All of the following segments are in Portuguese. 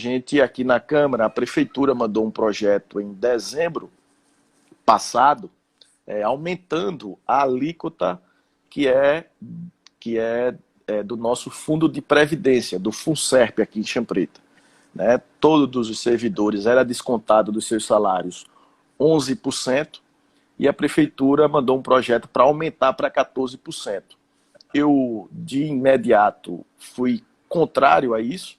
gente aqui na Câmara, a Prefeitura mandou um projeto em dezembro passado, aumentando a alíquota que é do nosso fundo de previdência, do Funcerp aqui em Champreta. Né? Todos os servidores era descontado dos seus salários 11%, e a Prefeitura mandou um projeto para aumentar para 14%. Eu, de imediato, fui contrário a isso,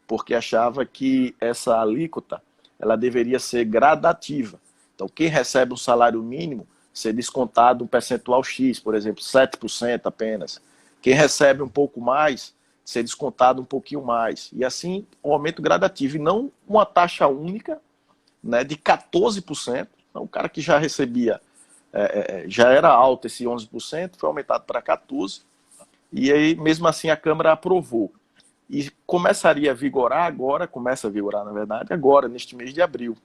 porque achava que essa alíquota ela deveria ser gradativa. Então, quem recebe um salário mínimo, ser descontado um percentual X, por exemplo, 7% apenas. Quem recebe um pouco mais, ser descontado um pouquinho mais. E assim, um aumento gradativo, e não uma taxa única, né, de 14%. Então, o cara que já recebia, já era alto esse 11%, foi aumentado para 14%. E aí, mesmo assim, a Câmara aprovou. E começaria a vigorar agora, começa a vigorar, na verdade, agora, neste mês de abril,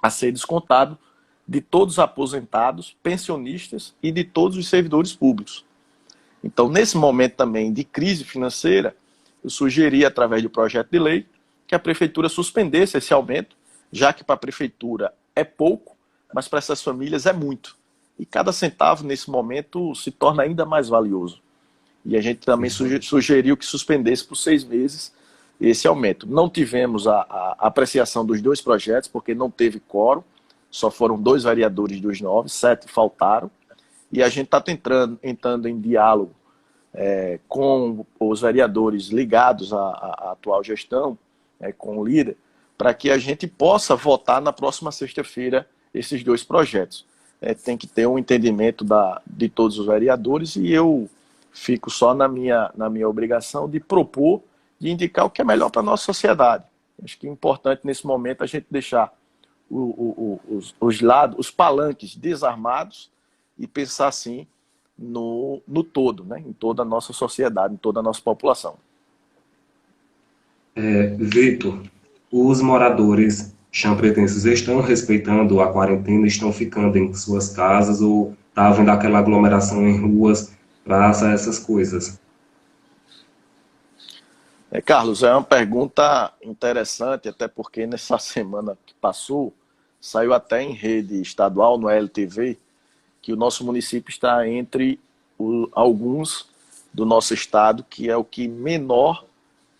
a ser descontado de todos os aposentados, pensionistas e de todos os servidores públicos. Então, nesse momento também de crise financeira, eu sugeri, através do projeto de lei, que a Prefeitura suspendesse esse aumento, já que para a Prefeitura é pouco, mas para essas famílias é muito. E cada centavo, nesse momento, se torna ainda mais valioso. E a gente também sugeriu que suspendesse por 6 meses esse aumento. Não tivemos a apreciação dos dois projetos, porque não teve quórum, só foram 2 vereadores dos 9, 7 faltaram, e a gente está entrando em diálogo com os vereadores ligados à atual gestão, com o líder, para que a gente possa votar na próxima sexta-feira esses 2 projetos. Tem que ter um entendimento de todos os vereadores, e eu fico só na minha obrigação de propor, de indicar o que é melhor para a nossa sociedade. Acho que é importante nesse momento a gente deixar os palanques desarmados e pensar assim no todo, né? Em toda a nossa sociedade, em toda a nossa população. Vitor, os moradores champretenses estão respeitando a quarentena, estão ficando em suas casas ou está havendo aquela aglomeração em ruas, praça, essas coisas? Carlos, é uma pergunta interessante, até porque nessa semana que passou, saiu até em rede estadual, no LTV, que o nosso município está entre alguns do nosso estado, que é o que menor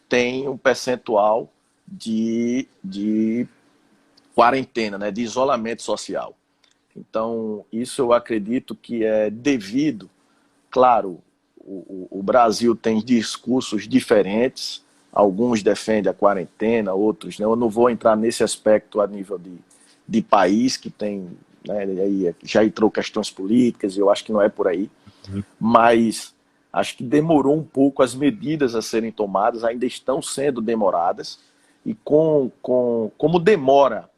tem um percentual de quarentena, né, de isolamento social. Então, isso eu acredito que é devido, claro, o Brasil tem discursos diferentes, alguns defendem a quarentena, outros não. Eu não vou entrar nesse aspecto a nível de país, que tem, né, já entrou questões políticas, eu acho que não é por aí, mas acho que demorou um pouco as medidas a serem tomadas, ainda estão sendo demoradas, e como demora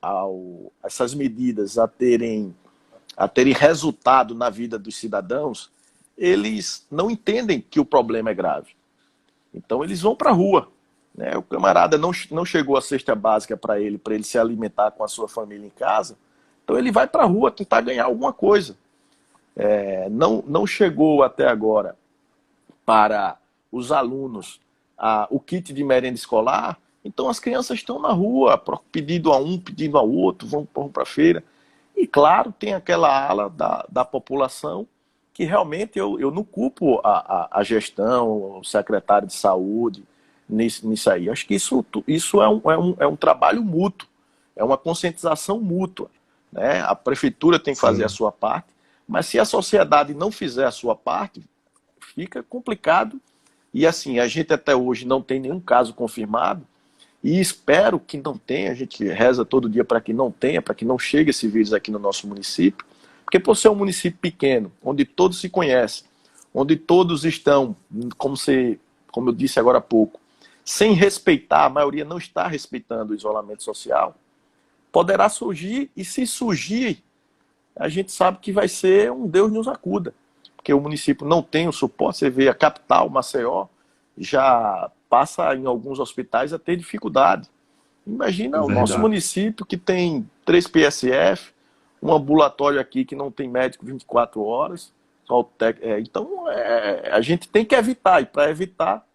essas medidas a terem resultado na vida dos cidadãos, eles não entendem que o problema é grave. Então eles vão para a rua. Né? O camarada não chegou a cesta básica para ele se alimentar com a sua família em casa, então ele vai para a rua tentar ganhar alguma coisa. Não chegou até agora para os alunos o kit de merenda escolar, então as crianças estão na rua, pedindo a um, pedindo ao outro, vão para a feira. E claro, tem aquela ala da população que realmente eu não culpo a gestão, o secretário de saúde nisso aí. Acho que isso é um trabalho mútuo, é uma conscientização mútua. Né? A prefeitura tem que fazer a sua parte, mas se a sociedade não fizer a sua parte, fica complicado. E assim, a gente até hoje não tem nenhum caso confirmado, e espero que não tenha, a gente reza todo dia para que não tenha, para que não chegue esse vírus aqui no nosso município, porque por ser um município pequeno, onde todos se conhecem, onde todos estão, como eu disse agora há pouco, sem respeitar, a maioria não está respeitando o isolamento social, poderá surgir, e se surgir, a gente sabe que vai ser um Deus nos acuda, porque o município não tem o suporte. Você vê a capital, Maceió, já passa em alguns hospitais a ter dificuldade. Imagina o nosso município que tem 3 PSF, um ambulatório aqui que não tem médico 24 horas. Então, a gente tem que evitar, e para evitar,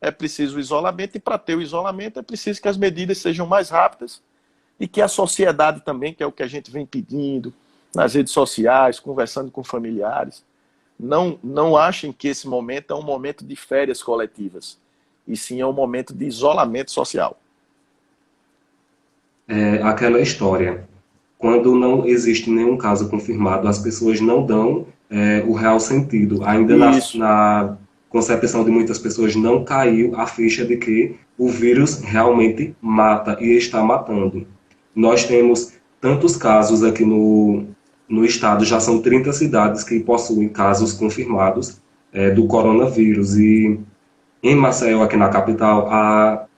é preciso o isolamento, e para ter o isolamento é preciso que as medidas sejam mais rápidas e que a sociedade também, que é o que a gente vem pedindo nas redes sociais, conversando com familiares, não achem que esse momento é um momento de férias coletivas, e sim é um momento de isolamento social. É aquela história. Quando não existe nenhum caso confirmado, as pessoas não dão o real sentido. Ainda Isso. na concepção de muitas pessoas não caiu a ficha de que o vírus realmente mata e está matando. Nós temos tantos casos aqui no estado, já são 30 cidades que possuem casos confirmados do coronavírus. E em Maceió, aqui na capital,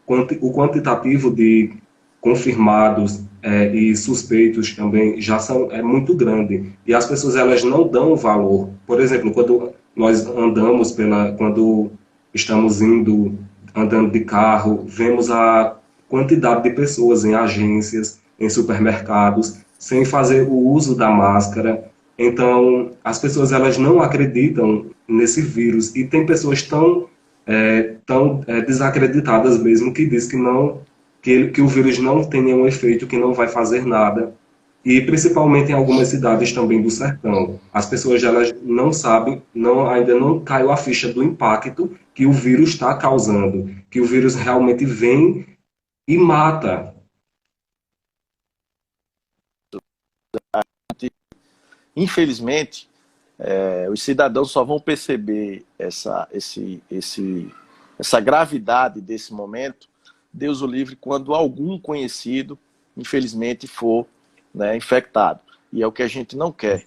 o quantitativo de confirmados e suspeitos também já é muito grande. E as pessoas elas não dão valor. Por exemplo, quando nós andamos quando estamos andando de carro, vemos a quantidade de pessoas em agências, em supermercados, sem fazer o uso da máscara. Então, as pessoas elas não acreditam nesse vírus e tem pessoas tão desacreditadas mesmo que diz que não que o vírus não tem nenhum efeito, que não vai fazer nada. E principalmente em algumas cidades também do sertão. As pessoas elas não sabem, ainda não caiu a ficha do impacto que o vírus está causando, que o vírus realmente vem e mata. Infelizmente, os cidadãos só vão perceber essa gravidade desse momento, Deus o livre, quando algum conhecido, infelizmente, for, né, infectado. E é o que a gente não quer,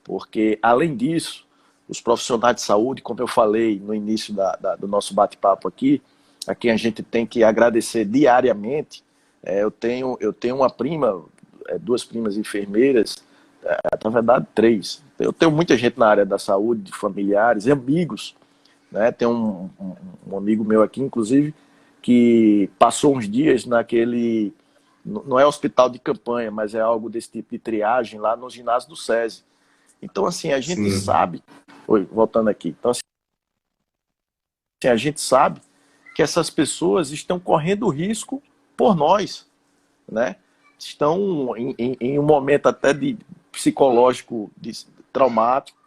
porque, além disso, os profissionais de saúde, como eu falei no início do nosso bate-papo aqui, a quem a gente tem que agradecer diariamente. Eu tenho uma prima, duas primas enfermeiras, na verdade, três. Eu tenho muita gente na área da saúde, de familiares, amigos, né? Tem um amigo meu aqui, inclusive, que passou uns dias naquele, não é hospital de campanha, mas é algo desse tipo de triagem lá no ginásio do SESI. Então, assim, a gente Sim. sabe, oi, voltando aqui, então, assim, a gente sabe que essas pessoas estão correndo risco por nós, né? Estão em um momento até de psicológico traumático.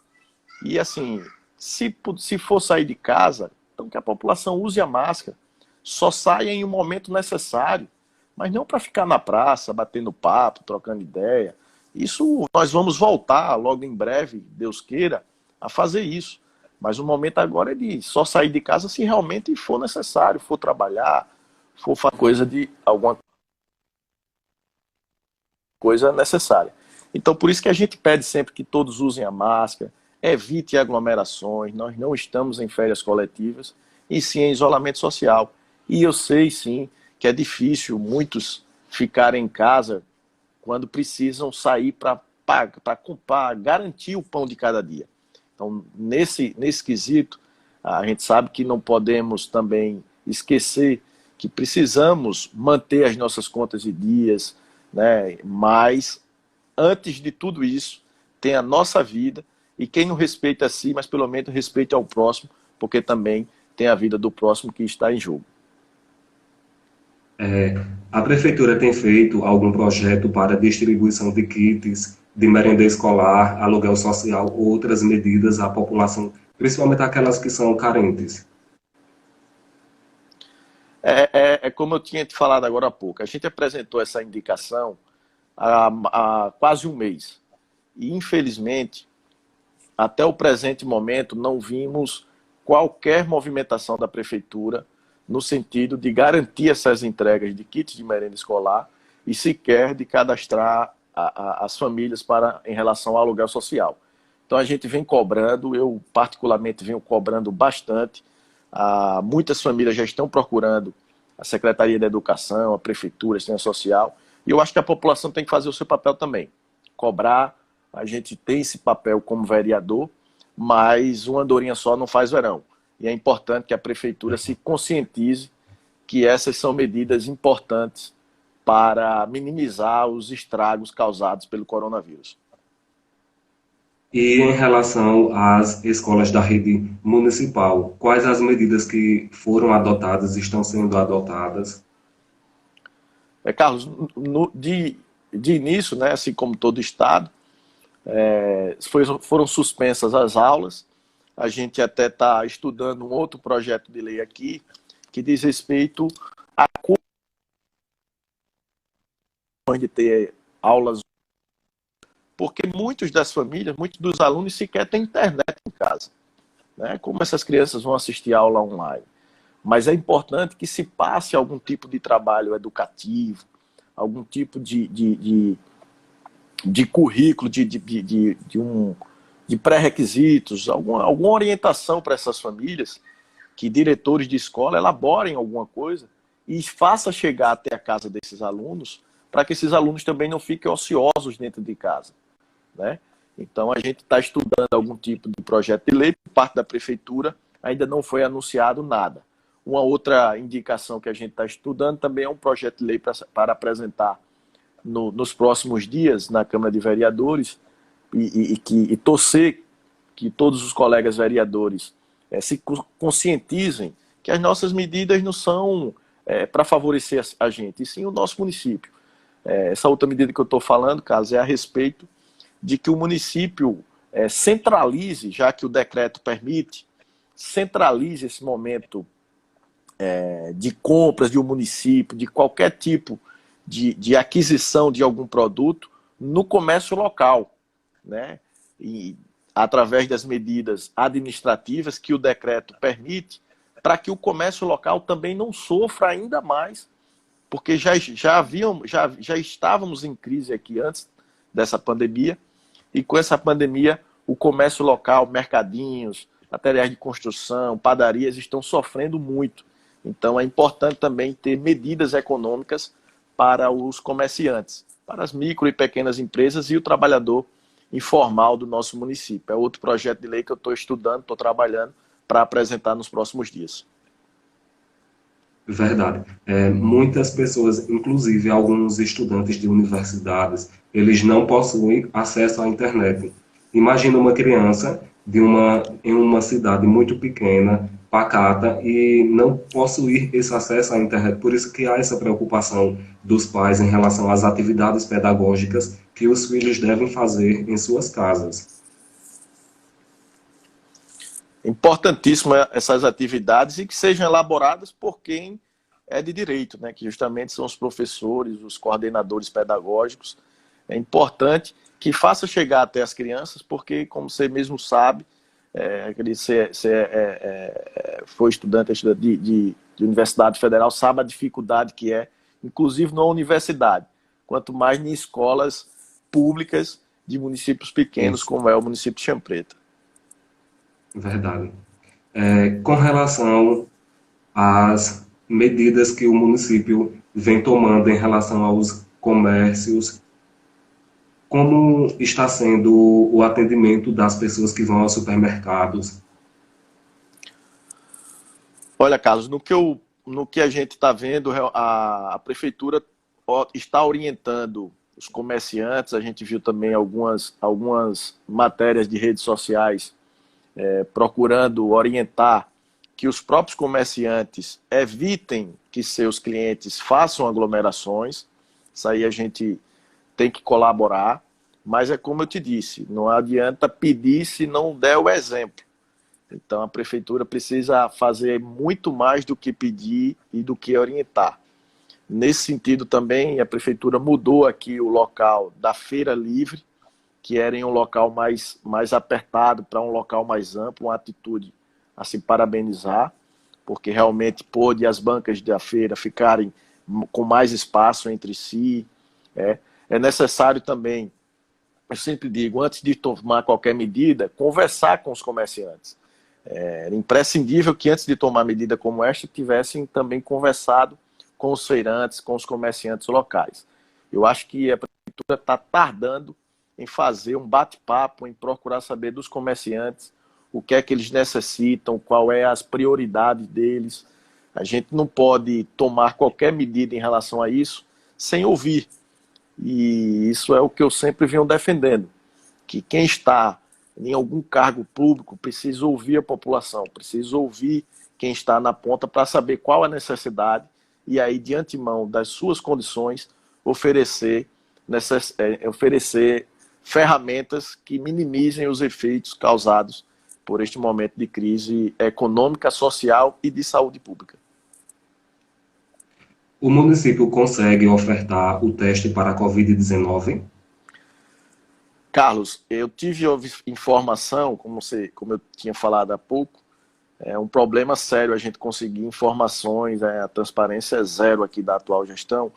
E assim, se for sair de casa, então que a população use a máscara. Só saia em um momento necessário, mas não para ficar na praça, batendo papo, trocando ideia. Isso nós vamos voltar logo em breve, Deus queira, a fazer isso. Mas o momento agora é de só sair de casa se realmente for necessário, for trabalhar, for fazer coisa de alguma coisa necessária. Então, por isso que a gente pede sempre que todos usem a máscara, evite aglomerações, nós não estamos em férias coletivas, e sim em isolamento social. E eu sei, sim, que é difícil muitos ficarem em casa quando precisam sair para garantir o pão de cada dia. Então, nesse quesito, a gente sabe que não podemos também esquecer que precisamos manter as nossas contas em dias, né? Mas, antes de tudo isso, tem a nossa vida, e quem não respeita a si, mas pelo menos respeita ao próximo, porque também tem a vida do próximo que está em jogo. A prefeitura tem feito algum projeto para distribuição de kits de merenda escolar, aluguel social ou outras medidas à população, principalmente aquelas que são carentes? É como eu tinha te falado agora há pouco, a gente apresentou essa indicação há quase um mês. E, infelizmente, até o presente momento, não vimos qualquer movimentação da prefeitura no sentido de garantir essas entregas de kits de merenda escolar e sequer de cadastrar as famílias em relação ao aluguel social. Então a gente vem cobrando, eu particularmente venho cobrando bastante. Muitas famílias já estão procurando a Secretaria da Educação, a Prefeitura, a Assistência Social, e eu acho que a população tem que fazer o seu papel também. Cobrar, a gente tem esse papel como vereador, mas uma andorinha só não faz verão. E é importante que a Prefeitura se conscientize que essas são medidas importantes para minimizar os estragos causados pelo coronavírus. E em relação às escolas da rede municipal, quais as medidas que foram adotadas, estão sendo adotadas? Carlos, de início, né, assim como todo estado, foram suspensas as aulas. A gente até está estudando um outro projeto de lei aqui que diz respeito a de ter aulas, porque muitos das famílias, muitos dos alunos sequer têm internet em casa, né? Como essas crianças vão assistir aula online? Mas é importante que se passe algum tipo de trabalho educativo, algum tipo de currículo, de pré-requisitos, alguma orientação para essas famílias, que diretores de escola elaborem alguma coisa e faça chegar até a casa desses alunos, para que esses alunos também não fiquem ociosos dentro de casa, né? Então a gente está estudando algum tipo de projeto de lei por parte da prefeitura, ainda não foi anunciado nada. Uma outra indicação que a gente está estudando também é um projeto de lei para apresentar nos próximos dias na Câmara de Vereadores e torcer que todos os colegas vereadores se conscientizem que as nossas medidas não são para favorecer a gente, e sim o nosso município. Essa outra medida que eu estou falando, caso, é a respeito de que o município centralize, já que o decreto permite, centralize esse momento de compras de um município, de qualquer tipo de aquisição de algum produto no comércio local, né? E através das medidas administrativas que o decreto permite, para que o comércio local também não sofra ainda mais, porque já estávamos em crise aqui antes dessa pandemia, e com essa pandemia o comércio local, mercadinhos, materiais de construção, padarias estão sofrendo muito. Então é importante também ter medidas econômicas para os comerciantes, para as micro e pequenas empresas e o trabalhador informal do nosso município. É outro projeto de lei que eu estou estudando, estou trabalhando para apresentar nos próximos dias. Verdade. Muitas pessoas, inclusive alguns estudantes de universidades, eles não possuem acesso à internet. Imagina uma criança em uma cidade muito pequena, pacata, e não possuir esse acesso à internet. Por isso que há essa preocupação dos pais em relação às atividades pedagógicas que os filhos devem fazer em suas casas. Importantíssimo essas atividades e que sejam elaboradas por quem é de direito, né? Que justamente são os professores, os coordenadores pedagógicos. É importante que faça chegar até as crianças, porque, como você mesmo sabe, você foi estudante de Universidade Federal, sabe a dificuldade que é, inclusive na universidade, quanto mais em escolas públicas de municípios pequenos, Isso, como é o município de Champreta. verdade. Com relação às medidas que o município vem tomando em relação aos comércios, como está sendo o atendimento das pessoas que vão aos supermercados? Olha, Carlos, no que a gente está vendo, a prefeitura está orientando os comerciantes. A gente viu também algumas matérias de redes sociais procurando orientar que os próprios comerciantes evitem que seus clientes façam aglomerações. Isso aí a gente tem que colaborar, mas é como eu te disse, não adianta pedir se não der o exemplo. Então a prefeitura precisa fazer muito mais do que pedir e do que orientar. Nesse sentido também, a prefeitura mudou aqui o local da Feira Livre, que era em um local mais apertado, para um local mais amplo, uma atitude a se parabenizar, porque realmente pôde as bancas da feira ficarem com mais espaço entre si. É necessário também, eu sempre digo, antes de tomar qualquer medida, conversar com os comerciantes. É imprescindível que antes de tomar medida como esta, tivessem também conversado com os feirantes, com os comerciantes locais. Eu acho que a prefeitura está tardando em fazer um bate-papo, em procurar saber dos comerciantes o que é que eles necessitam, qual é as prioridades deles. A gente não pode tomar qualquer medida em relação a isso sem ouvir. E isso é o que eu sempre venho defendendo, que quem está em algum cargo público, precisa ouvir a população, precisa ouvir quem está na ponta para saber qual a necessidade e aí, de antemão das suas condições, oferecer ferramentas que minimizem os efeitos causados por este momento de crise econômica, social e de saúde pública. O município consegue ofertar o teste para a Covid-19? Carlos, eu tive informação, como eu tinha falado há pouco, é um problema sério a gente conseguir informações, a transparência é zero aqui da atual gestão,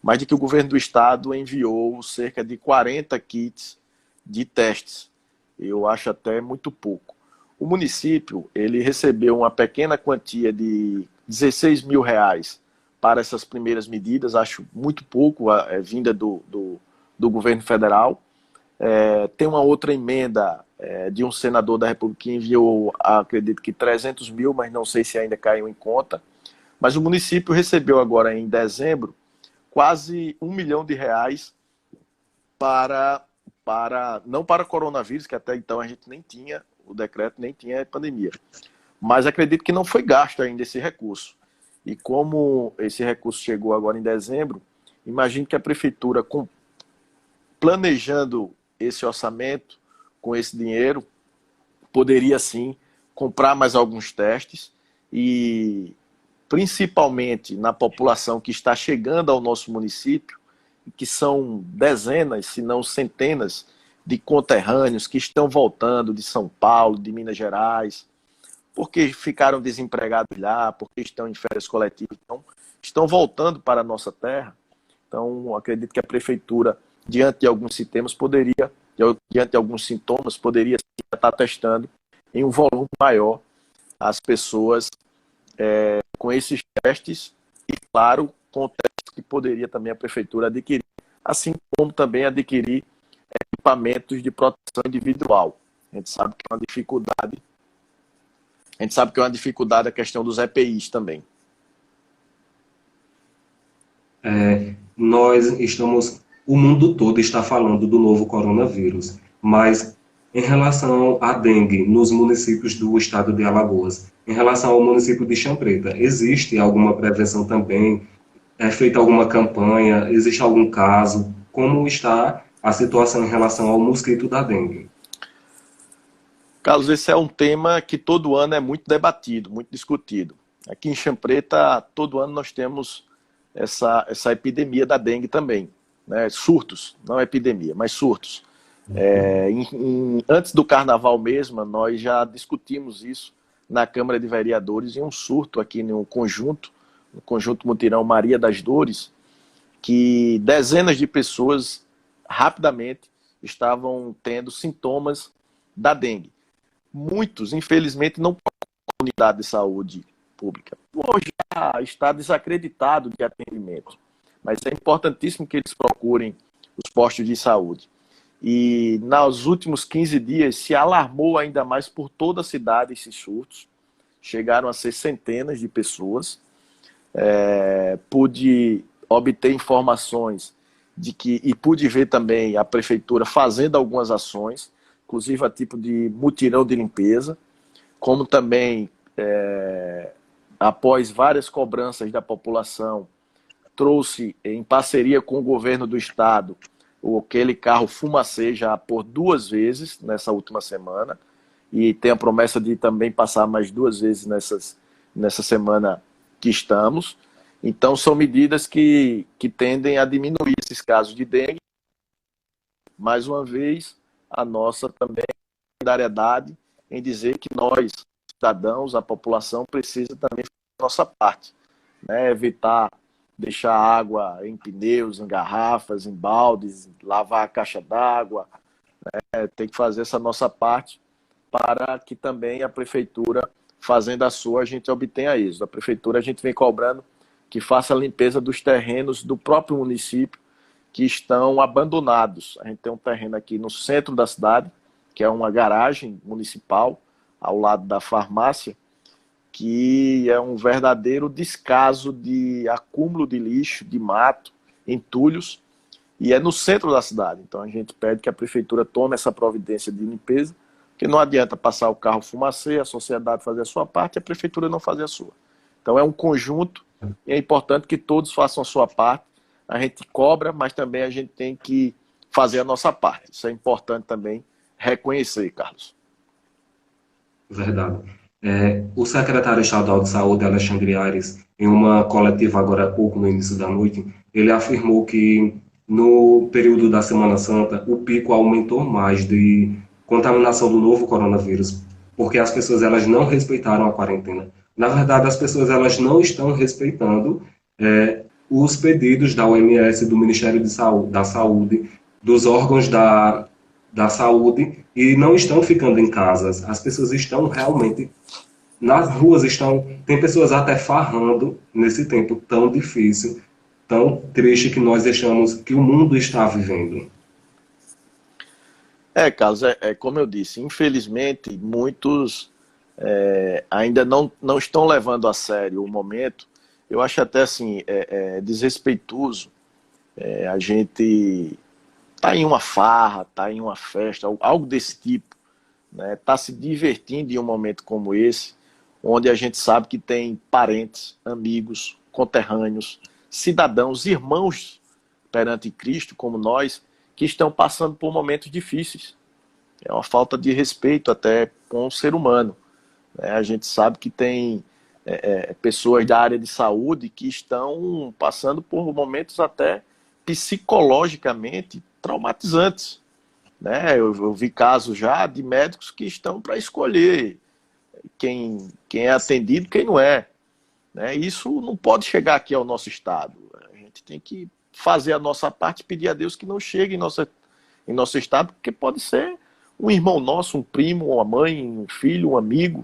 mas de que o governo do estado enviou cerca de 40 kits de testes. Eu acho até muito pouco. O município, ele recebeu uma pequena quantia de R$16.000 para essas primeiras medidas, acho muito pouco, vinda do governo federal. Tem uma outra emenda de um senador da República que enviou, acredito que 300 mil, mas não sei se ainda caiu em conta. Mas o município recebeu agora em dezembro quase R$1 milhão não para coronavírus, que até então a gente nem tinha o decreto, nem tinha pandemia. Mas acredito que não foi gasto ainda esse recurso. E como esse recurso chegou agora em dezembro, imagino que a prefeitura, planejando esse orçamento, com esse dinheiro, poderia sim comprar mais alguns testes e principalmente na população que está chegando ao nosso município, que são dezenas, se não centenas de conterrâneos que estão voltando de São Paulo, de Minas Gerais, porque ficaram desempregados lá, porque estão em férias coletivas, então estão voltando para a nossa terra. Então, acredito que a prefeitura, diante de alguns sintomas, poderia estar testando em um volume maior as pessoas com esses testes e, claro, com testes que poderia também a prefeitura adquirir, assim como também adquirir equipamentos de proteção individual. A gente sabe que é uma dificuldade a questão dos EPIs também. O mundo todo está falando do novo coronavírus, mas em relação à dengue nos municípios do estado de Alagoas, em relação ao município de Champreta, existe alguma prevenção também? É feita alguma campanha? Existe algum caso? Como está a situação em relação ao mosquito da dengue? Carlos, esse é um tema que todo ano é muito debatido, muito discutido. Aqui em Champreta, todo ano nós temos essa epidemia da dengue também, né? Surtos, não epidemia, mas surtos. Antes do carnaval mesmo, nós já discutimos isso na Câmara de Vereadores, em um surto aqui no conjunto Mutirão Maria das Dores, que dezenas de pessoas rapidamente estavam tendo sintomas da dengue. Muitos, infelizmente, não procuram unidade de saúde pública. Hoje já está desacreditado de atendimento, mas é importantíssimo que eles procurem os postos de saúde. E nos últimos 15 dias se alarmou ainda mais por toda a cidade esses surtos. Chegaram a ser centenas de pessoas. Pude obter informações e pude ver também a prefeitura fazendo algumas ações, inclusive a tipo de mutirão de limpeza, como também, após várias cobranças da população, trouxe em parceria com o governo do estado aquele carro fumacê já por 2 vezes nessa última semana, e tem a promessa de também passar mais 2 vezes nessa semana que estamos. Então são medidas que tendem a diminuir esses casos de dengue. Mais uma vez, a nossa também solidariedade em dizer que nós, cidadãos, a população, precisa também fazer a nossa parte, né? Evitar deixar água em pneus, em garrafas, em baldes, lavar a caixa d'água, né? Tem que fazer essa nossa parte para que também a prefeitura, fazendo a sua, a gente obtenha êxito. A prefeitura, a gente vem cobrando que faça a limpeza dos terrenos do próprio município que estão abandonados. A gente tem um terreno aqui no centro da cidade, que é uma garagem municipal, ao lado da farmácia, que é um verdadeiro descaso de acúmulo de lixo, de mato, entulhos, e é no centro da cidade. Então a gente pede que a prefeitura tome essa providência de limpeza Porque não adianta passar o carro fumacê, a sociedade fazer a sua parte e a prefeitura não fazer a sua. Então é um conjunto e é importante que todos façam a sua parte. A gente cobra, mas também a gente tem que fazer a nossa parte. Isso é importante também reconhecer, Carlos. Verdade. O secretário estadual de saúde, Alexandre Aires, em uma coletiva agora há pouco, no início da noite, ele afirmou que no período da Semana Santa, o pico aumentou mais de contaminação do novo coronavírus, porque as pessoas elas não respeitaram a quarentena. Na verdade, as pessoas elas não estão respeitando os pedidos da OMS, do Ministério da Saúde, dos órgãos da saúde, e não estão ficando em casas. As pessoas estão realmente nas ruas, tem pessoas até farrando nesse tempo tão difícil, tão triste que nós deixamos, que o mundo está vivendo. Carlos, como eu disse, infelizmente muitos ainda não estão levando a sério o momento. Eu acho até assim, desrespeitoso a gente tá em uma farra, tá em uma festa, algo desse tipo, né? Tá se divertindo em um momento como esse, onde a gente sabe que tem parentes, amigos, conterrâneos, cidadãos, irmãos perante Cristo, como nós, que estão passando por momentos difíceis. É uma falta de respeito até com o ser humano, né? A gente sabe que tem pessoas da área de saúde que estão passando por momentos até psicologicamente traumatizantes, né? Eu vi casos já de médicos que estão para escolher quem é atendido e quem não é, né? Isso não pode chegar aqui ao nosso estado. A gente tem que fazer a nossa parte e pedir a Deus que não chegue em nosso estado, porque pode ser um irmão nosso, um primo, uma mãe, um filho, um amigo,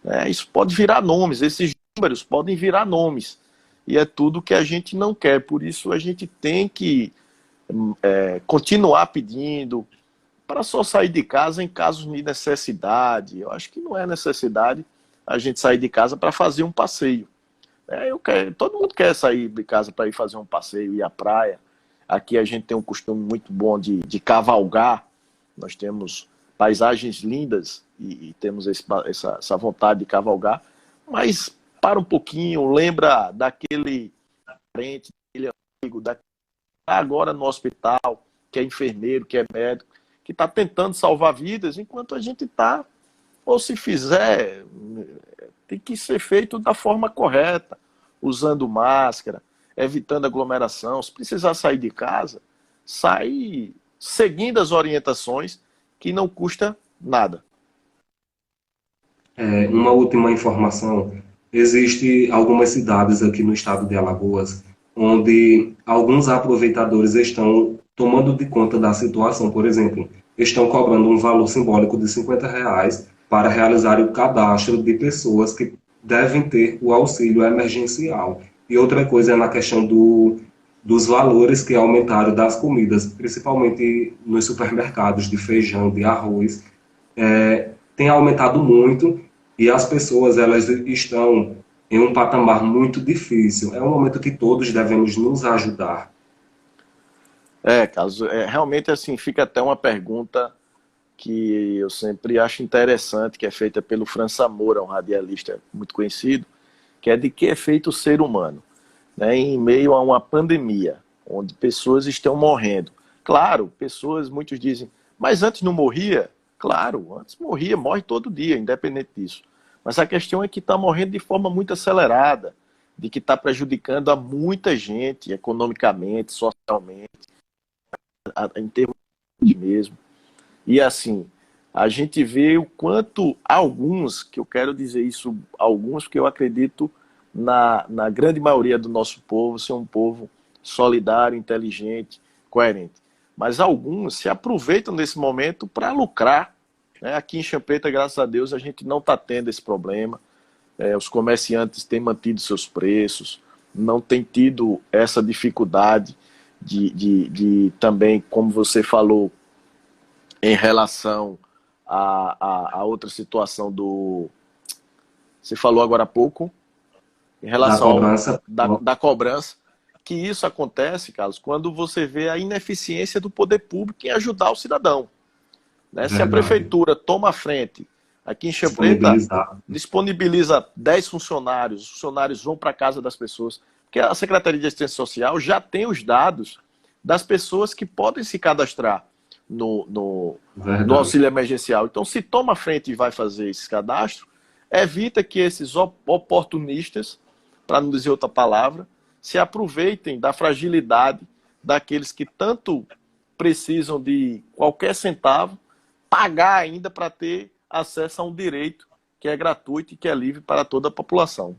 né? Isso pode virar nomes, esses números podem virar nomes, e é tudo que a gente não quer. Por isso a gente tem que continuar pedindo para só sair de casa em casos de necessidade. Eu acho que não é necessidade a gente sair de casa para fazer um passeio. Todo mundo quer sair de casa para ir fazer um passeio, ir à praia. Aqui a gente tem um costume muito bom de cavalgar. Nós temos paisagens lindas e temos essa vontade de cavalgar. Mas para um pouquinho, lembra daquele parente, daquele amigo, agora no hospital, que é enfermeiro, que é médico, que está tentando salvar vidas, enquanto a gente está, ou se fizer, tem que ser feito da forma correta, usando máscara, evitando aglomeração. Se precisar sair de casa, sai seguindo as orientações, que não custa nada. Uma última informação, existe algumas cidades aqui no estado de Alagoas onde alguns aproveitadores estão tomando de conta da situação. Por exemplo, estão cobrando um valor simbólico de R$ 50 para realizar o cadastro de pessoas que devem ter o auxílio emergencial. E outra coisa é na questão dos valores que aumentaram das comidas, principalmente nos supermercados de feijão, de arroz. Tem aumentado muito e as pessoas elas estão em um patamar muito difícil. É um momento que todos devemos nos ajudar. Carlos, realmente assim, fica até uma pergunta que eu sempre acho interessante, que é feita pelo França Moura, um radialista muito conhecido, que é de que é feito o ser humano, né, em meio a uma pandemia, onde pessoas estão morrendo. Claro, muitos dizem, mas antes não morria? Claro, antes morria, morre todo dia, independente disso. Mas a questão é que está morrendo de forma muito acelerada, de que está prejudicando a muita gente, economicamente, socialmente, em termos de mesmo. E assim, a gente vê o quanto alguns, que eu quero dizer isso, alguns, porque eu acredito na grande maioria do nosso povo ser um povo solidário, inteligente, coerente. Mas alguns se aproveitam desse momento para lucrar, né? Aqui em Champreta, graças a Deus, a gente não está tendo esse problema. Os comerciantes têm mantido seus preços, não tem tido essa dificuldade de também, como você falou, em relação a outra situação Você falou agora há pouco, em relação da cobrança, que isso acontece, Carlos, quando você vê a ineficiência do poder público em ajudar o cidadão. Né? Se a Verdade. prefeitura toma a frente, aqui em Chão Preta, Disponibilizar. disponibiliza 10 funcionários, os funcionários vão para a casa das pessoas, porque a Secretaria de Assistência Social já tem os dados das pessoas que podem se cadastrar no Verdade. auxílio emergencial. Então, se toma a frente e vai fazer esse cadastro, evita que esses oportunistas, para não dizer outra palavra, se aproveitem da fragilidade daqueles que tanto precisam de qualquer centavo, pagar ainda para ter acesso a um direito que é gratuito e que é livre para toda a população.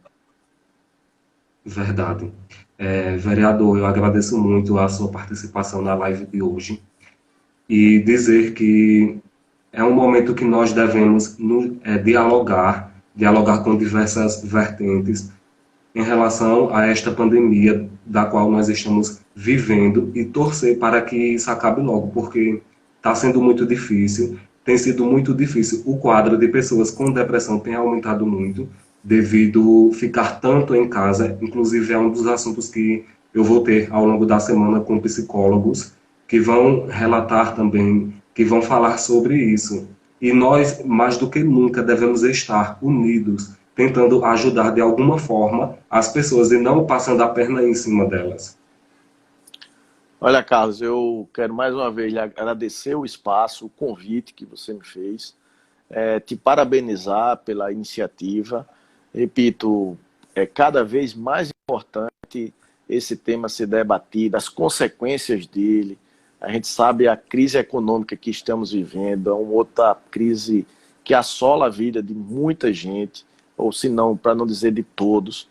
Verdade. Vereador, eu agradeço muito a sua participação na live de hoje e dizer que é um momento que nós devemos dialogar com diversas vertentes em relação a esta pandemia da qual nós estamos vivendo e torcer para que isso acabe logo, porque está sendo muito difícil, tem sido muito difícil. O quadro de pessoas com depressão tem aumentado muito devido ficar tanto em casa, inclusive é um dos assuntos que eu vou ter ao longo da semana com psicólogos que vão relatar também, que vão falar sobre isso. E nós, mais do que nunca, devemos estar unidos, tentando ajudar de alguma forma as pessoas e não passando a perna em cima delas. Olha, Carlos, eu quero mais uma vez lhe agradecer o espaço, o convite que você me fez, te parabenizar pela iniciativa. Repito, é cada vez mais importante esse tema ser debatido, as consequências dele. A gente sabe a crise econômica que estamos vivendo, é uma outra crise que assola a vida de muita gente, ou se não, para não dizer de todos,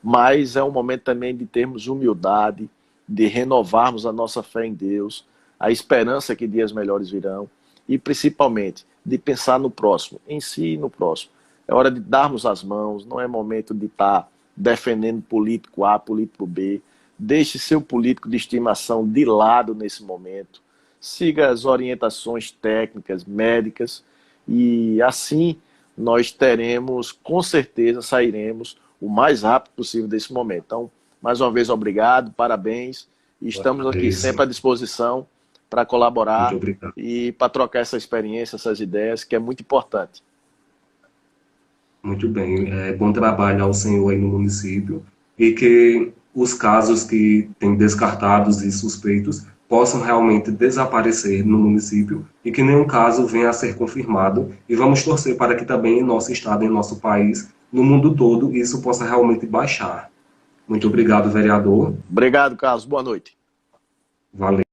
mas é um momento também de termos humildade, de renovarmos a nossa fé em Deus, a esperança que dias melhores virão, e principalmente de pensar no próximo, em si e no próximo. É hora de darmos as mãos, não é momento de estar defendendo político A, político B. Deixe seu político de estimação de lado nesse momento. Siga as orientações técnicas, médicas, e assim nós teremos, com certeza, sairemos o mais rápido possível desse momento. Então, mais uma vez, obrigado, parabéns. E estamos aqui Isso. sempre à disposição para Muito colaborar obrigado. e para trocar essa experiência, essas ideias, que é muito importante. Muito bem. Bom trabalho ao senhor aí no município e que os casos que têm descartados e suspeitos possam realmente desaparecer no município e que nenhum caso venha a ser confirmado. E vamos torcer para que também em nosso estado, em nosso país, no mundo todo, isso possa realmente baixar. Muito obrigado, vereador. Obrigado, Carlos. Boa noite. Valeu.